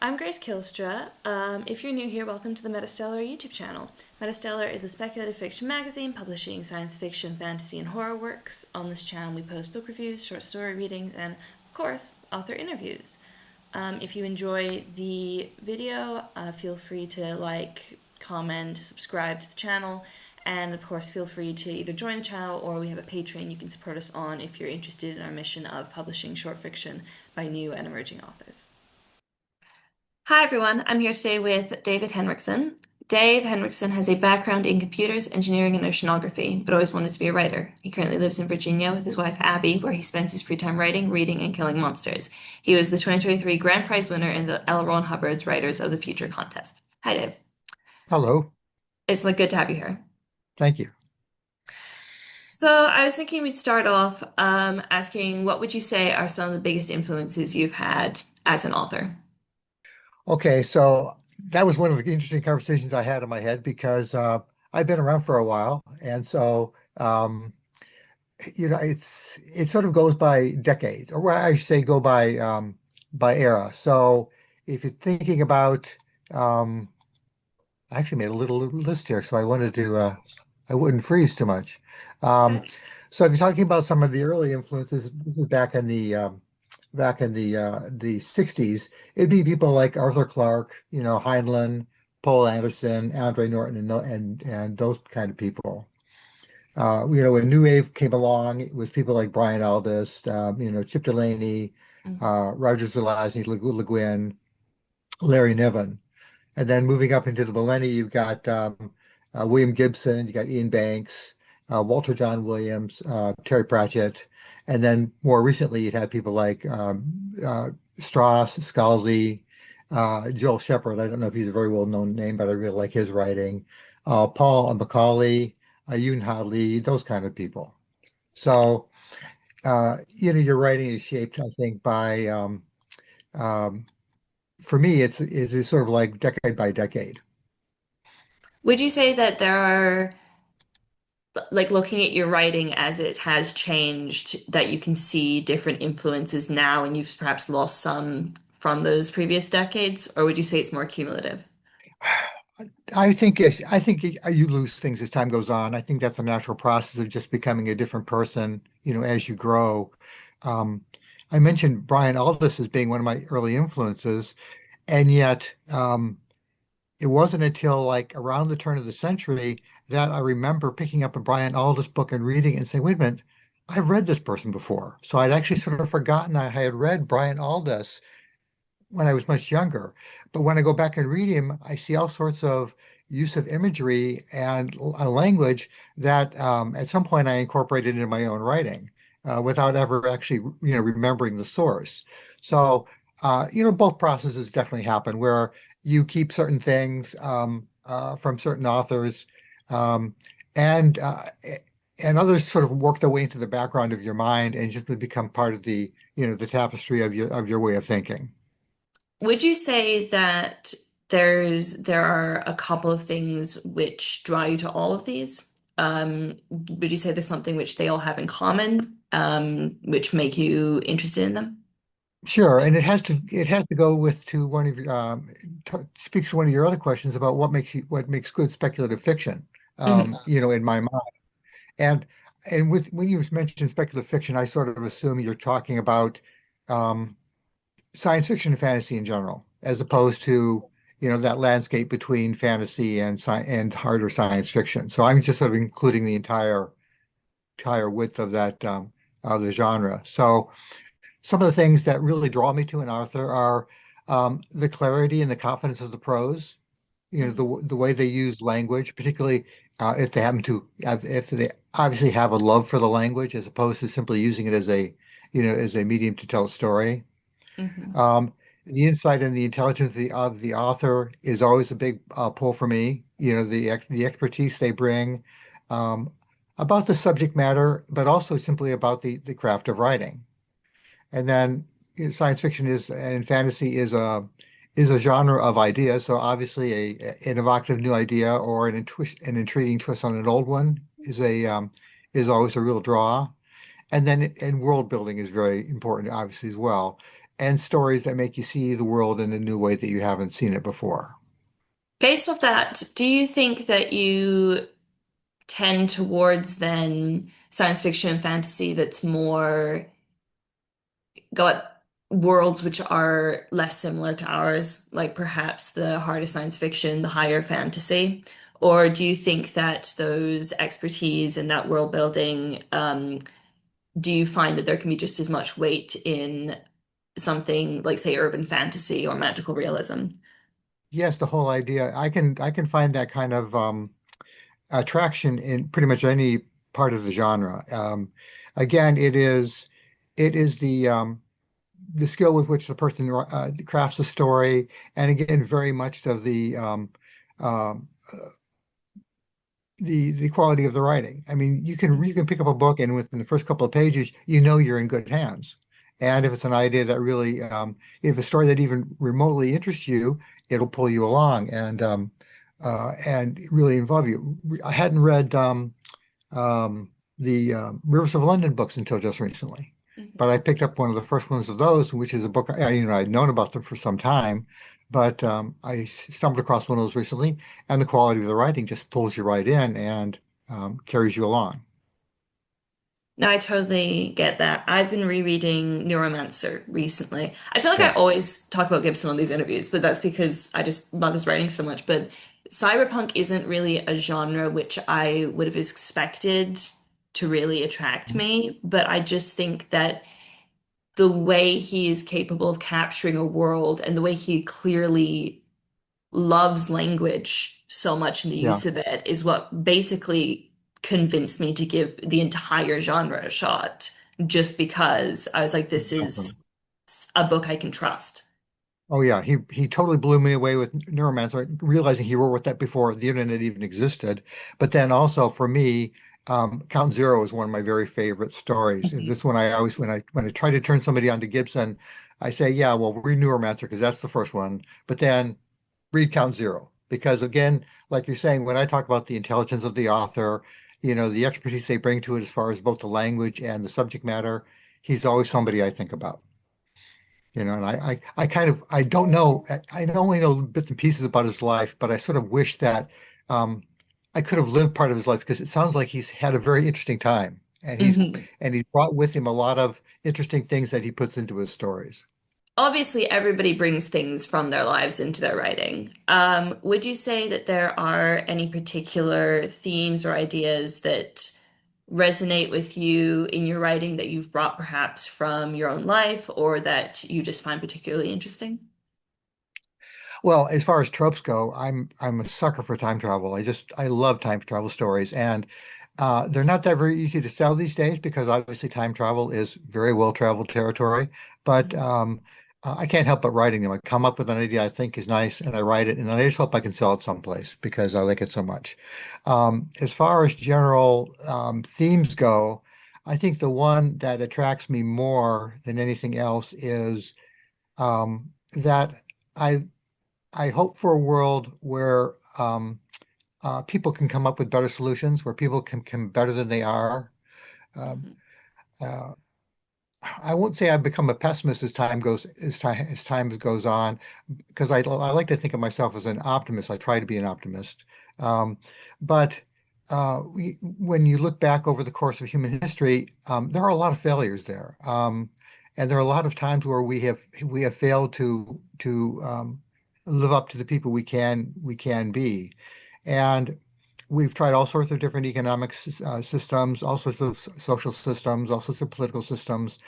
I'm Grace Kielstra. If you're new here, welcome to the MetaStellar YouTube channel. MetaStellar is a speculative fiction magazine publishing science fiction, fantasy, and horror works. On this channel, we post book reviews, short story readings, and, of course, author interviews. If you enjoy the video, feel free to like, comment, subscribe to the channel, and of course, feel free to either join the channel or we have a Patreon you can support us on if you're interested in our mission of publishing short fiction by new and emerging authors. Hi everyone, I'm here today with David Henrickson. Dave Henrickson has a background in computers, engineering, and oceanography, but always wanted to be a writer. He currently lives in Virginia with his wife Abby, where he spends his free time writing, reading, and killing monsters. He was the 2023 Grand Prize winner in the L. Ron Hubbard's Writers of the Future contest. Hi Dave. Hello, It's good to have you here. thank you. So I was thinking we'd start off asking what would you say are some of the biggest influences you've had as an author? Okay, so that was one of the interesting conversations I had in my head because I've been around for a while, and so it sort of goes by decades, or I should say, go by era. So if you're thinking about, I actually made a little list here, so I wanted to I wouldn't freeze too much. Um, Exciting. so if you're talking about some of the early influences back in the 60s, it'd be people like Arthur Clarke, Heinlein, Paul Anderson, Andre Norton, and those kind of people. When New Wave came along, it was people like Brian Aldiss, Chip Delaney, Mhm. Roger Zelazny, Le Guin, Larry Niven. And then moving up into the millennia, you've got William Gibson, you got Ian Banks, Walter John Williams, Terry Pratchett, and then more recently you'd have people like Strauss, Scalzi, Joel Shepard. I don't know if he's a very well-known name, but I really like his writing. Paul Macaulay, Yoon Ha Lee, those kind of people. So, your writing is shaped, I think, by um, for me, it's sort of like decade by decade. Would you say that there are, like looking at your writing as it has changed, that you can see different influences now and you've perhaps lost some from those previous decades? Or would you say it's more cumulative? I think you lose things as time goes on. I think that's a natural process of just becoming a different person, as you grow. Um, I mentioned Brian Aldiss as being one of my early influences, and yet it wasn't until like around the turn of the century that I remember picking up a Brian Aldiss book and reading it and saying, wait a minute, I've read this person before. So I'd actually sort of forgotten I had read Brian Aldiss when I was much younger. But when I go back and read him, I see all sorts of use of imagery and a language that at some point I incorporated into my own writing without ever actually, remembering the source. So, both processes definitely happen where you keep certain things from certain authors um, and uh, and others sort of work their way into the background of your mind and just become part of the tapestry of your way of thinking. Would you say that there are a couple of things which draw you to all of these? Would you say there's something which they all have in common, which make you interested in them? Sure, and it has to go with to one of your speaks to one of your other questions about what makes good speculative fiction. Mhm. In my mind, and with when you mentioned speculative fiction, I sort of assume you're talking about um, science fiction and fantasy in general, as opposed to that landscape between fantasy and harder science fiction. So I'm just sort of including the entire width of that of the genre. So some of the things that really draw me to an author are the clarity and the confidence of the prose. Mhm. The way they use language, particularly if they happen to if they obviously have a love for the language as opposed to simply using it as a medium to tell a story. Mhm. Um, the insight and the intelligence of the author is always a big pull for me. The expertise they bring um, about the subject matter, but also simply about the craft of writing. And then science fiction is and fantasy is a genre of ideas. So obviously an evocative new idea or an intriguing twist on an old one is always a real draw. And then world building is very important, obviously as well. and stories that make you see the world in a new way that you haven't seen it before. Based off that, do you think that you tend towards then science fiction and fantasy that's more got worlds which are less similar to ours, like perhaps the harder science fiction, the higher fantasy? Or do you think that those expertise in that world building, do you find that there can be just as much weight in something like, say, urban fantasy or magical realism? Yes, the whole idea. I can find that kind of attraction in pretty much any part of the genre. Again, it is the skill with which the person crafts the story, and again, very much of um, the quality of the writing. I mean, you can pick up a book, and within the first couple of pages, you know you're in good hands. And if it's an idea that really, if a story that even remotely interests you, it'll pull you along and really involve you. I hadn't read the Rivers of London books until just recently. But I picked up one of the first ones of those, which is a book I'd known about them for some time, but I stumbled across one of those recently, and the quality of the writing just pulls you right in and carries you along. No, I totally get that. I've been rereading Neuromancer recently. I feel like I Yeah. always talk about Gibson on these interviews, but that's because I just love his writing so much. But cyberpunk isn't really a genre which I would have expected to really attract me. But I just think that the way he is capable of capturing a world and the way he clearly loves language so much in the Yeah, use of it is what basically convinced me to give the entire genre a shot, just because I was like, this definitely. is a book I can trust. Oh yeah, he totally blew me away with Neuromancer, realizing he wrote that before the internet even existed. But then also for me, Count Zero is one of my very favorite stories. And Mhm. this one I always when I try to turn somebody onto Gibson, I say, yeah, well, read Neuromancer because that's the first one. But then read Count Zero because again, like you're saying, when I talk about the intelligence of the author, the expertise they bring to it as far as both the language and the subject matter, he's always somebody I think about. And I kind of I don't know I only know bits and pieces about his life, but I sort of wish that um, I could have lived part of his life because it sounds like he's had a very interesting time, and he's Mhm. and he's brought with him a lot of interesting things that he puts into his stories. Obviously, everybody brings things from their lives into their writing. Would you say that there are any particular themes or ideas that resonate with you in your writing that you've brought perhaps from your own life or that you just find particularly interesting? Well, as far as tropes go, I'm a sucker for time travel. I love time travel stories, and they're not that very easy to sell these days because obviously time travel is very well traveled territory. But I can't help but writing them. I come up with an idea I think is nice, and I write it, and then I just hope I can sell it someplace because I like it so much. As far as general themes go, I think the one that attracts me more than anything else is that. I hope for a world where people can come up with better solutions, where people can come better than they are. Um, Mhm. uh, I won't say I've become a pessimist as time goes on, because I like to think of myself as an optimist. I try to be an optimist. Um, but when you look back over the course of human history, there are a lot of failures there, and there are a lot of times where we have failed to live up to the people we can be, and we've tried all sorts of different economic systems, all sorts of social systems, all sorts of political systems.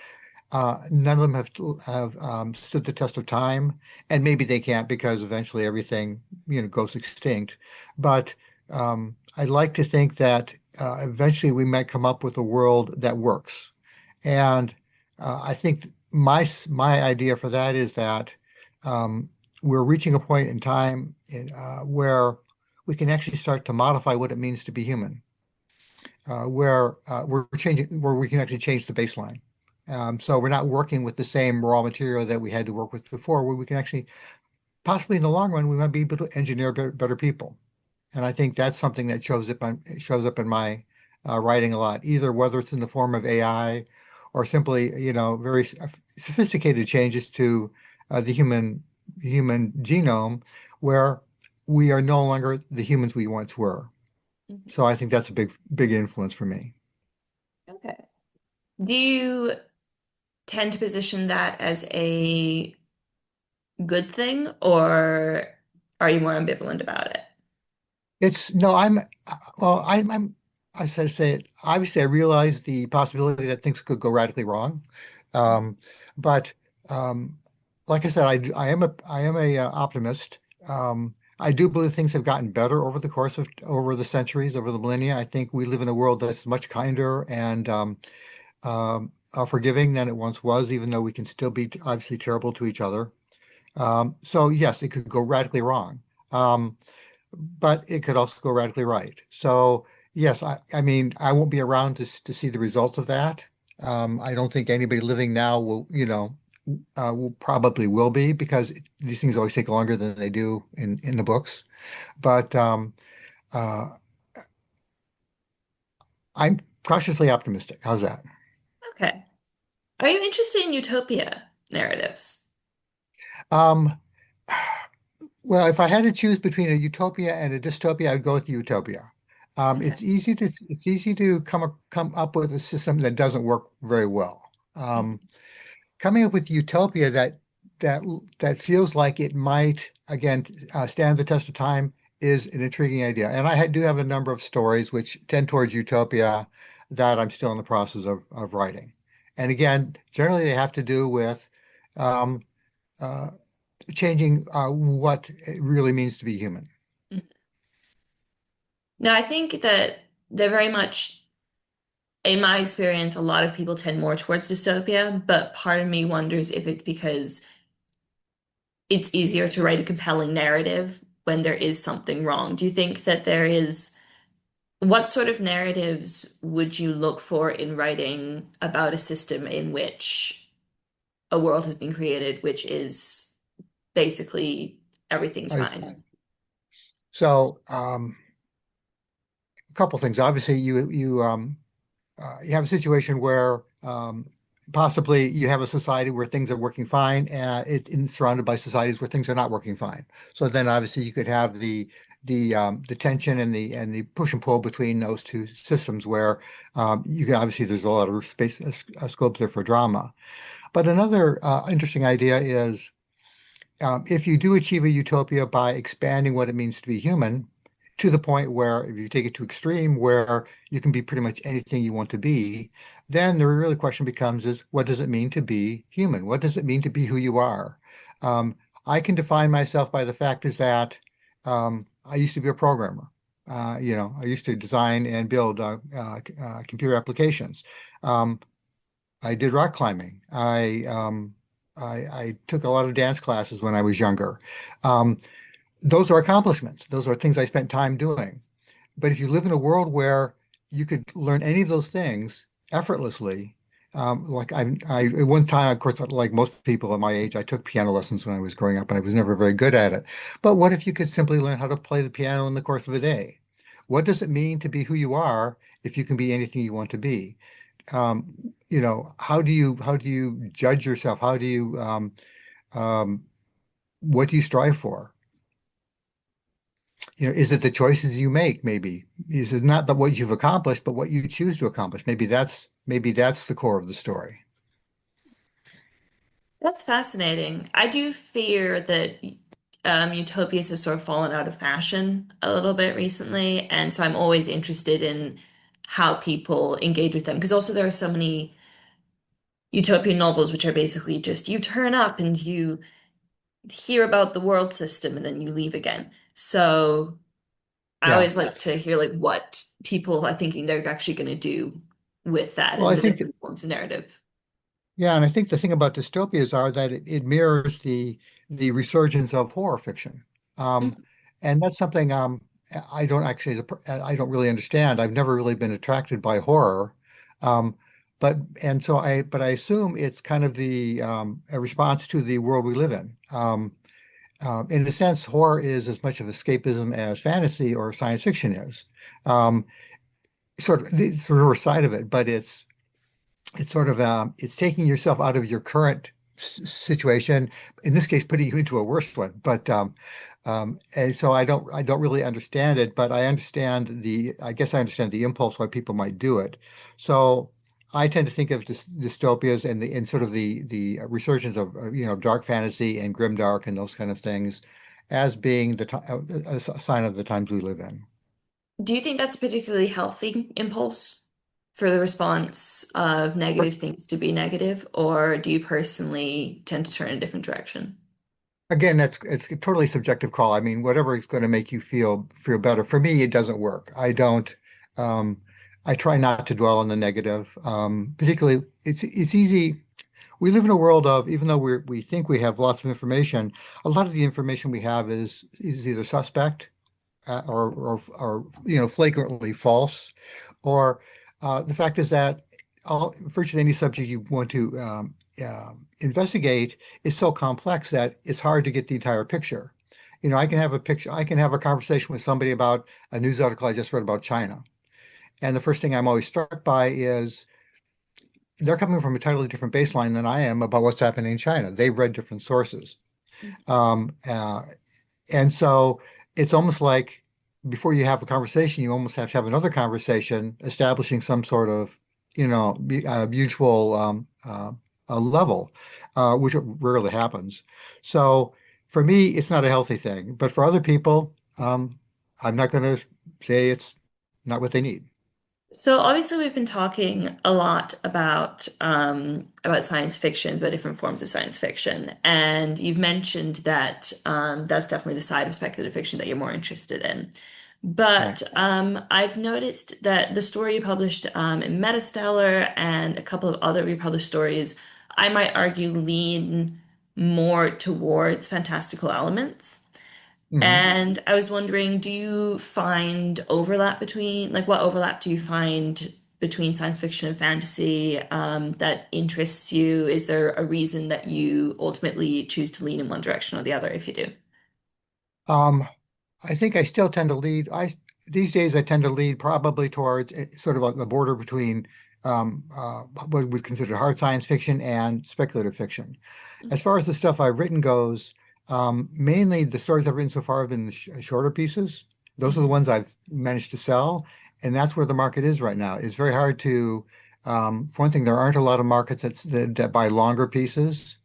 None of them have stood the test of time, and maybe they can't because eventually everything goes extinct. But I'd like to think that eventually we might come up with a world that works. And I think my idea for that is that um, we're reaching a point in time where we can actually start to modify what it means to be human, where we can actually change the baseline. So we're not working with the same raw material that we had to work with before, where we can actually, possibly in the long run, we might be able to engineer better people. And I think that's something that shows up in my writing a lot, either whether it's in the form of AI or simply, very sophisticated changes to the human genome, where we are no longer the humans we once were. Mhm. So I think that's a big influence for me. Okay. Do you tend to position that as a good thing, or are you more ambivalent about it? It's no, well, I said say it. Obviously, I realize the possibility that things could go radically wrong. Um, but um, like I said, I am a optimist. I do believe things have gotten better over the course of over the centuries, over the millennia. I think we live in a world that's much kinder and forgiving than it once was, even though we can still be obviously terrible to each other. So yes, it could go radically wrong. Um, but it could also go radically right. So yes, I mean, I won't be around to see the results of that. I don't think anybody living now will probably will be, because these things always take longer than they do in the books. But uh, I'm cautiously optimistic. How's that? Okay. Are you interested in utopia narratives? Um, Well, if I had to choose between a utopia and a dystopia, I'd go with utopia. Okay. It's easy to come up with a system that doesn't work very well. Um, Coming up with utopia that that feels like it might again stand the test of time is an intriguing idea. And do have a number of stories which tend towards utopia that I'm still in the process of writing. And again, generally they have to do with um, uh, changing what it really means to be human. Now, I think that they're very much, in my experience, a lot of people tend more towards dystopia, but part of me wonders if it's because it's easier to write a compelling narrative when there is something wrong. Do you think that there is, what sort of narratives would you look for in writing about a system in which a world has been created, which is basically everything's I, fine? so a couple things. Obviously, you have a situation where possibly you have a society where things are working fine, and it's surrounded by societies where things are not working fine. So then, obviously, you could have the tension and the push and pull between those two systems, where you can obviously there's a lot of space, scope there for drama. But another interesting idea is if you do achieve a utopia by expanding what it means to be human to the point where, if you take it to extreme, where you can be pretty much anything you want to be, then the real question becomes is what does it mean to be human? What does it mean to be who you are? Um, I can define myself by the fact is that I used to be a programmer. I used to design and build computer applications. Um, I did rock climbing. I took a lot of dance classes when I was younger. Um, those are accomplishments. Those are things I spent time doing. But if you live in a world where you could learn any of those things effortlessly, like at one time, of course, like most people at my age, I took piano lessons when I was growing up, and I was never very good at it. But what if you could simply learn how to play the piano in the course of a day? What does it mean to be who you are if you can be anything you want to be? How do you judge yourself? Um, what do you strive for? Is it the choices you make, maybe? Is it not that what you've accomplished, but what you choose to accomplish? Maybe that's the core of the story. That's fascinating. I do fear that utopias have sort of fallen out of fashion a little bit recently, and so I'm always interested in how people engage with them because also there are so many utopian novels which are basically just you turn up and you hear about the world system and then you leave again. So I Yeah. always like to hear like what people are thinking they're actually going to do with that Well, and I the think different forms of narrative. yeah, and I think the thing about dystopias are that it mirrors the resurgence of horror fiction. Um, and that's something I don't actually I don't really understand. I've never really been attracted by horror. Um, but I assume it's kind of the a response to the world we live in. In a sense, horror is as much of escapism as fantasy or science fiction is. Um, sort of the sort of side of it, but it's sort of it's taking yourself out of your current situation, in this case putting you into a worse one. But and so I don't really understand it, but I guess I understand the impulse why people might do it. So I tend to think of dystopias and sort of the resurgence of dark fantasy and grimdark and those kind of things as being a sign of the times we live in. Do you think that's a particularly healthy impulse for the response of negative things to be negative, or do you personally tend to turn a different direction? Again, it's a totally subjective call. I mean, whatever is going to make you feel better. For me, it doesn't work. I don't. Um, I try not to dwell on the negative. Particularly, it's easy. We live in a world of, even though we think we have lots of information, a lot of the information we have is either suspect or flagrantly false, or the fact is that virtually any subject you want to investigate is so complex that it's hard to get the entire picture. I can have a picture, I can have a conversation with somebody about a news article I just read about China. And the first thing I'm always struck by is they're coming from a totally different baseline than I am about what's happening in China. They've read different sources. Um, uh, and so it's almost like before you have a conversation, you almost have to have another conversation, establishing some sort of, mutual level, which rarely happens. So for me, it's not a healthy thing. But for other people, I'm not going to say it's not what they need. So obviously we've been talking a lot about science fiction, about different forms of science fiction, and you've mentioned that that's definitely the side of speculative fiction that you're more interested in. Right. But I've noticed that the story you published in MetaStellar and a couple of other republished stories, I might argue, lean more towards fantastical elements. Hmm. And I was wondering, do you find overlap like what overlap do you find between science fiction and fantasy that interests you? Is there a reason that you ultimately choose to lean in one direction or the other if you do? Um, I think I still tend to lead. These days I tend to lead probably towards sort of like the border between what we consider hard science fiction and speculative fiction. As far as the stuff I've written goes, mainly the stories I've written so far have been the shorter pieces. Those are the Mhm. ones I've managed to sell, and that's where the market is right now. It's very hard to, for one thing, there aren't a lot of markets that buy longer pieces.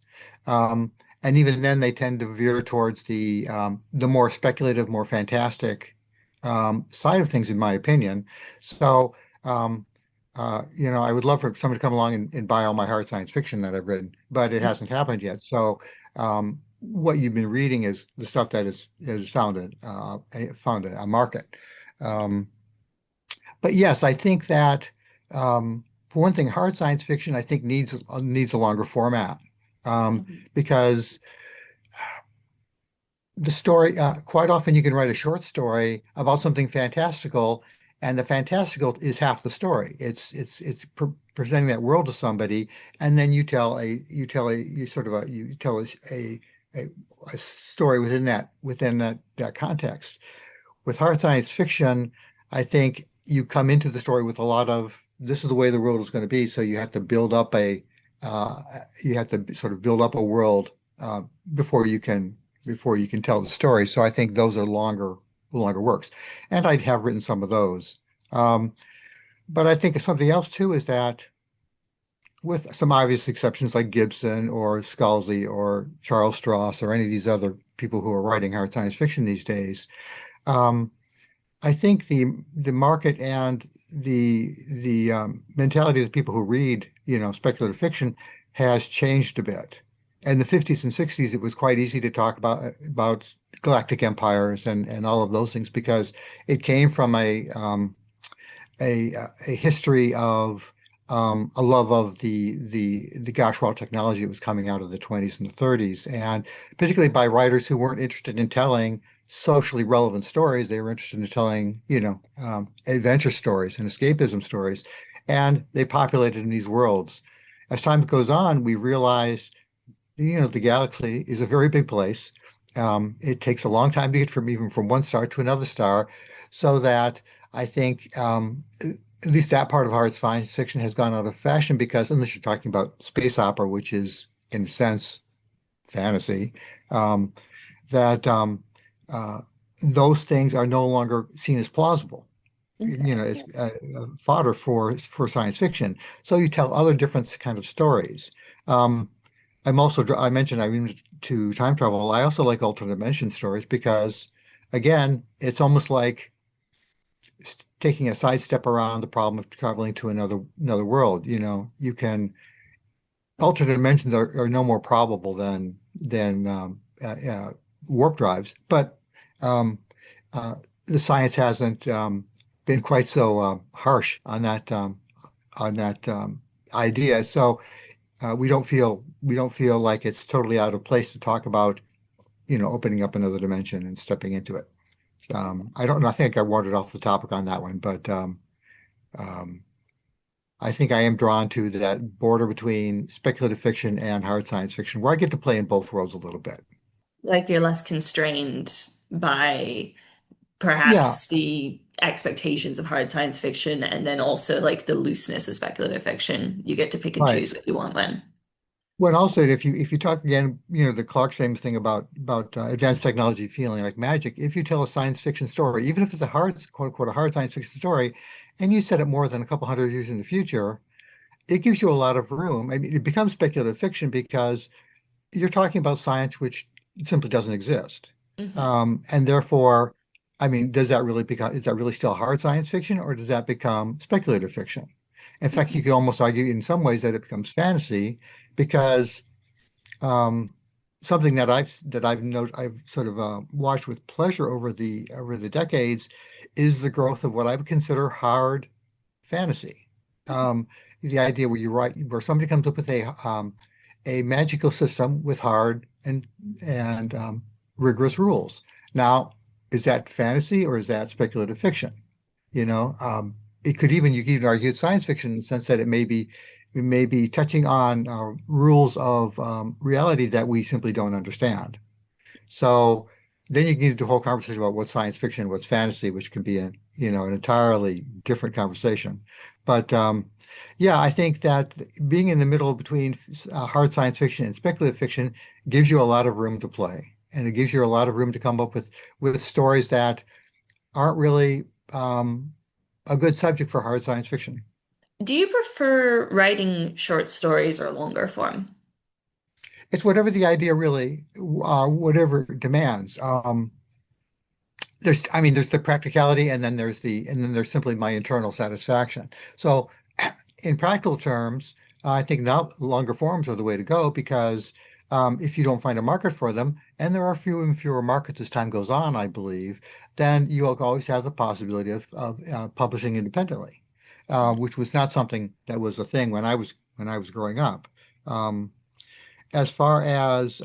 Um, and even then, they tend to veer towards the more speculative, more fantastic side of things, in my opinion. So, um, I would love for someone to come along and buy all my hard science fiction that I've written, but it hasn't happened yet. So, what you've been reading is the stuff that is found a market. Um, but yes, I think that for one thing, hard science fiction I think needs a longer format Mhm. because the story quite often you can write a short story about something fantastical, and the fantastical is half the story. It's presenting that world to somebody, and then you tell a, a story within that context. With hard science fiction, I think you come into the story with a lot of this is the way the world is going to be, so uh, you have to sort of build up a world uh, before you can tell the story. So I think those are longer works, and I'd have written some of those. Um, but I think something else too is that with some obvious exceptions like Gibson or Scalzi or Charles Stross or any of these other people who are writing hard science fiction these days. Um, I think the market and the mentality of the people who read, speculative fiction has changed a bit. In the 50s and 60s, it was quite easy to talk about galactic empires and all of those things because it came from a history of a love of the Gauchois technology that was coming out of the 20s and the 30s, and particularly by writers who weren't interested in telling socially relevant stories. They were interested in telling, adventure stories and escapism stories, and they populated in these worlds. As time goes on, we realize, the galaxy is a very big place. It takes a long time to get from even from one star to another star, so that I think at least that part of hard science fiction has gone out of fashion because unless you're talking about space opera, which is in a sense fantasy, um, that uh, those things are no longer seen as plausible. You know, Okay. it's fodder for science fiction. So you tell other different kind of stories. Um, I mentioned I'm into time travel. I also like alternate dimension stories because, again, it's almost like taking a sidestep around the problem of traveling to another world. You know, you can alternate dimensions are no more probable than warp drives, but um, uh, the science hasn't been quite so harsh on that idea. So we don't feel like it's totally out of place to talk about, you know, opening up another dimension and stepping into it. I don't know. I think I wandered off the topic on that one, but um, I think I am drawn to that border between speculative fiction and hard science fiction, where I get to play in both worlds a little bit. Like you're less constrained by Yeah, perhaps the expectations of hard science fiction and then also like the looseness of speculative fiction. You get to pick and right. choose what you want when. Well, also, if you talk again, you know, the Clarke's famous thing about advanced technology feeling like magic. If you tell a science fiction story, even if it's a hard, quote unquote, a hard science fiction story, and you set it more than a couple hundred years in the future, it gives you a lot of room. I mean, it becomes speculative fiction because you're talking about science which simply doesn't exist. Hmm. And therefore, I mean, is that really still hard science fiction or does that become speculative fiction? In fact, you Hmm. could almost argue in some ways that it becomes fantasy because um, something that I've sort of watched with pleasure over the decades is the growth of what I would consider hard fantasy. Um, the idea where somebody comes up with a magical system with hard and rigorous rules. Now, is that fantasy or is that speculative fiction? You know, you could even argue it's science fiction in the sense that it may be touching on rules of reality that we simply don't understand. So then you get into a whole conversation about what's science fiction, what's fantasy, which can be an entirely different conversation. But yeah, I think that being in the middle between hard science fiction and speculative fiction gives you a lot of room to play, and it gives you a lot of room to come up with stories that aren't really a good subject for hard science fiction. Do you prefer writing short stories or longer form? It's whatever the idea really, whatever it demands. I mean, there's the practicality, and then there's simply my internal satisfaction. So, in practical terms, I think now longer forms are the way to go because if you don't find a market for them, and there are fewer and fewer markets as time goes on, I believe, then you'll always have the possibility of publishing independently, which was not something that was a thing when I was growing up. Um, as far as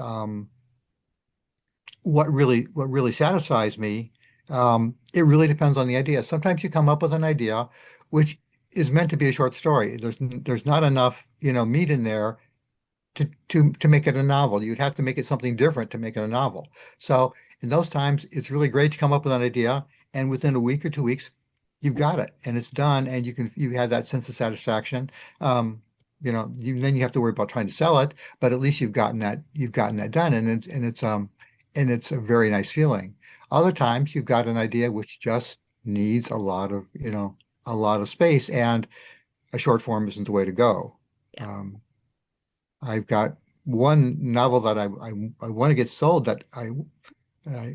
what really satisfies me, it really depends on the idea. Sometimes you come up with an idea which is meant to be a short story. There's not enough, you know, meat in there to make it a novel. You'd have to make it something different to make it a novel. So in those times, it's really great to come up with an idea, and within a week or 2 weeks, you've got it and it's done, and you have that sense of satisfaction. You know, then you have to worry about trying to sell it, but at least you've gotten that done, and it's a very nice feeling. Other times, you've got an idea which just needs a lot of space, and a short form isn't the way to go. Yeah. Um, I've got one novel that I want to get sold that I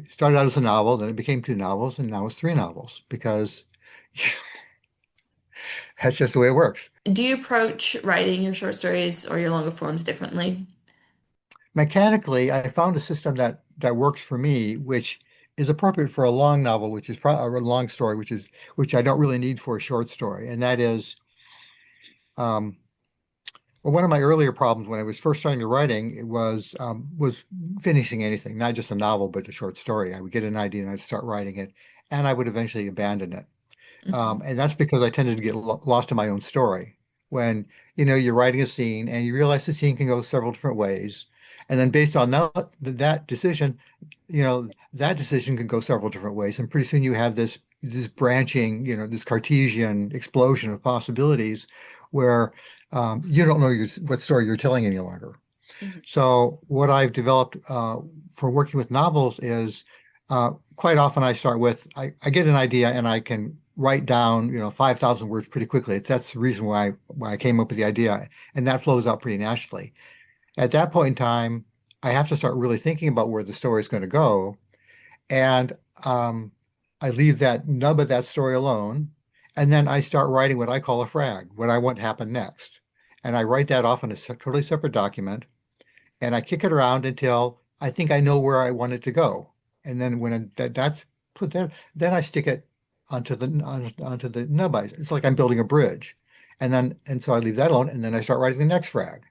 started out as a novel, then it became two novels, and now it's three novels because that's just the way it works. Do you approach writing your short stories or your longer forms differently? Mechanically, I found a system that works for me, which is appropriate for a long novel, which is a long story, which I don't really need for a short story, and that is um, well, one of my earlier problems when I was first starting to writing it was finishing anything, not just a novel, but a short story. I would get an idea and I'd start writing it, and I would eventually abandon it. Hmm. And that's because I tended to get lost in my own story. When, you know, you're writing a scene and you realize the scene can go several different ways. And then based on that decision, you know, that decision can go several different ways. And pretty soon you have this this branching, this Cartesian explosion of possibilities where you don't know what story you're telling any longer. Mhm. So what I've developed for working with novels is quite often I start with I get an idea and I can write down 5,000 words pretty quickly. That's the reason why I came up with the idea, and that flows out pretty naturally. At that point in time, I have to start really thinking about where the story is going to go, and um, I leave that nub of that story alone, and then I start writing what I call a frag, what I want to happen next, and I write that off in a totally separate document and I kick it around until I think I know where I want it to go. And then that's put there, then I stick it onto the nub. It's like I'm building a bridge. And so I leave that alone and then I start writing the next frag.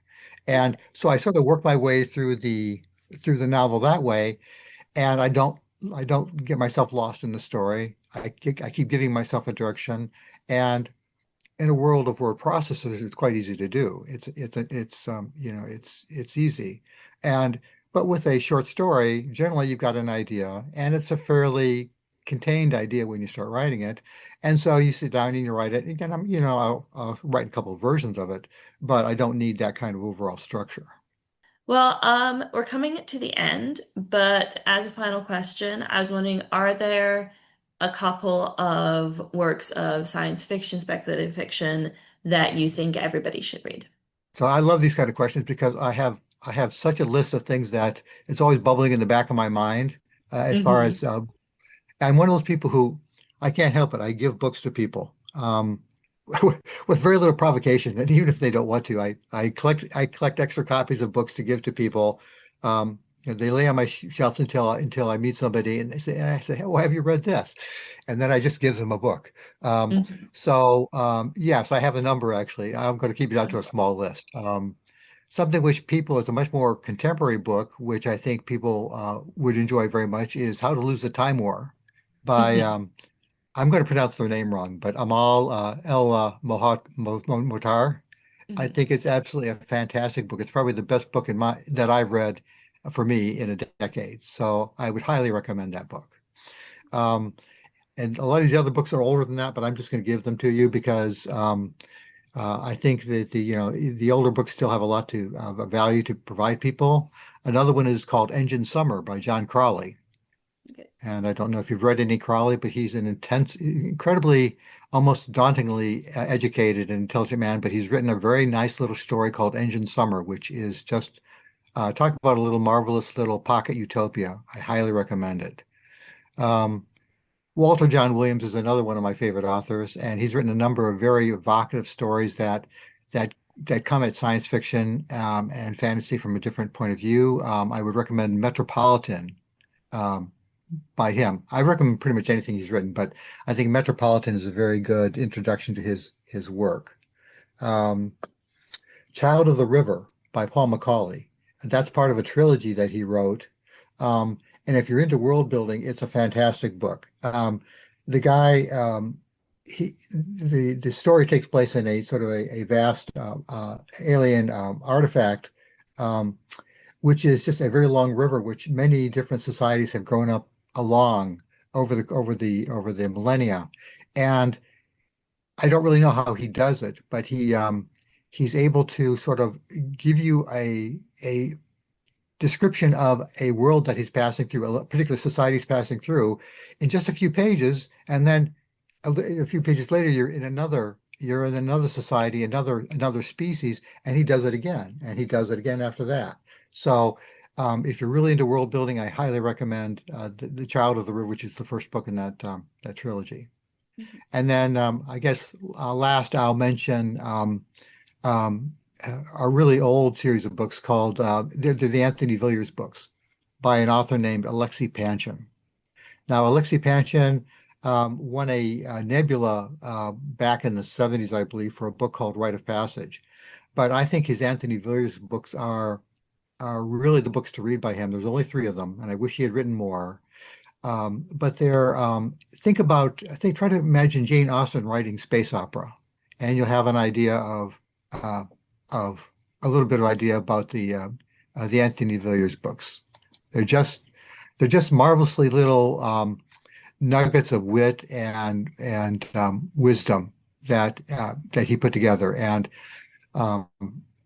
Okay. And so I sort of work my way through the novel that way. And I don't get myself lost in the story. I keep giving myself a direction. And in a world of word processors, it's quite easy to do. It's easy. And but with a short story, generally you've got an idea, and it's a fairly contained idea when you start writing it. And so you sit down and you write it. Again, I'll write a couple of versions of it, but I don't need that kind of overall structure. Well, we're coming to the end, but as a final question, I was wondering, are there a couple of works of science fiction, speculative fiction that you think everybody should read? So I love these kind of questions because I have such a list of things that it's always bubbling in the back of my mind as far Hmm. as I'm one of those people who I can't help it. I give books to people with very little provocation, and even if they don't want to, I collect extra copies of books to give to people. They lay on my shelves until I meet somebody, and I say, "Oh, have you read this?" And then I just give them a book. Um, Hmm. yes, I have a number actually. I'm going to keep it down to a small list. Something which people is a much more contemporary book, which I think people would enjoy very much, is How to Lose the Time War by Hmm. I'm going to pronounce their name wrong, but Amal El Mohtar. I Hmm. think it's absolutely a fantastic book. It's probably the best book in my that I've read for me in a decade. So I would highly recommend that book. Um, and a lot of these other books are older than that, but I'm just going to give them to you because I think that the older books still have a lot to of value to provide people. Another one is called Engine Summer by John Crowley. Okay. And I don't know if you've read any Crowley, but he's an incredibly, almost dauntingly educated and intelligent man. But he's written a very nice little story called Engine Summer, which is just talk about a little marvelous little pocket utopia. I highly recommend it. Um, Walter John Williams is another one of my favorite authors, and he's written a number of very evocative stories that come at science fiction and fantasy from a different point of view. I would recommend Metropolitan. Um, by him. I recommend pretty much anything he's written, but I think Metropolitan is a very good introduction to his work. Um, Child of the River by Paul Macaulay. That's part of a trilogy that he wrote. And if you're into world building, it's a fantastic book. The guy, the story takes place in a sort of a vast alien artifact, um, which is just a very long river, which many different societies have grown up along over the millennia. And I don't really know how he does it, but he's able to sort of give you a description of a world that he's passing through, a particular society he's passing through, in just a few pages, and then a few pages later, you're in another society, another species, and he does it again, and he does it again after that. So, if you're really into world building, I highly recommend the Child of the River, which is the first book in that trilogy. Mhm. And then I guess last I'll mention um, a really old series of books called they're the Anthony Villiers books by an author named Alexei Panshin. Now, Alexei Panshin won a Nebula back in the 70s, I believe, for a book called Rite of Passage. But I think his Anthony Villiers books are really the books to read by him. There's only three of them, and I wish he had written more. But I think, try to imagine Jane Austen writing space opera, and you'll have an idea uh, of a little bit of idea about the Anthony Villiers books. They're just they're just marvelously little. nuggets of wit and wisdom that he put together. And um,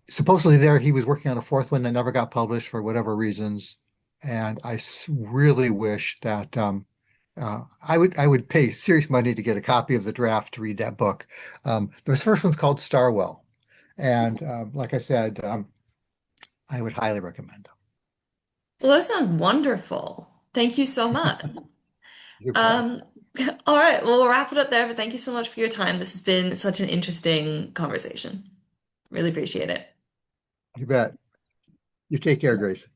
supposedly there he was working on a fourth one that never got published for whatever reasons. And really wish that I would pay serious money to get a copy of the draft to read that book. The first one's called Starwell, and like I said, I would highly recommend them. Well, those sound wonderful. Thank you so much. You bet. Um, all right, well, we'll wrap it up there, but thank you so much for your time. This has been such an interesting conversation. Really appreciate it. You bet. You take care, Grace.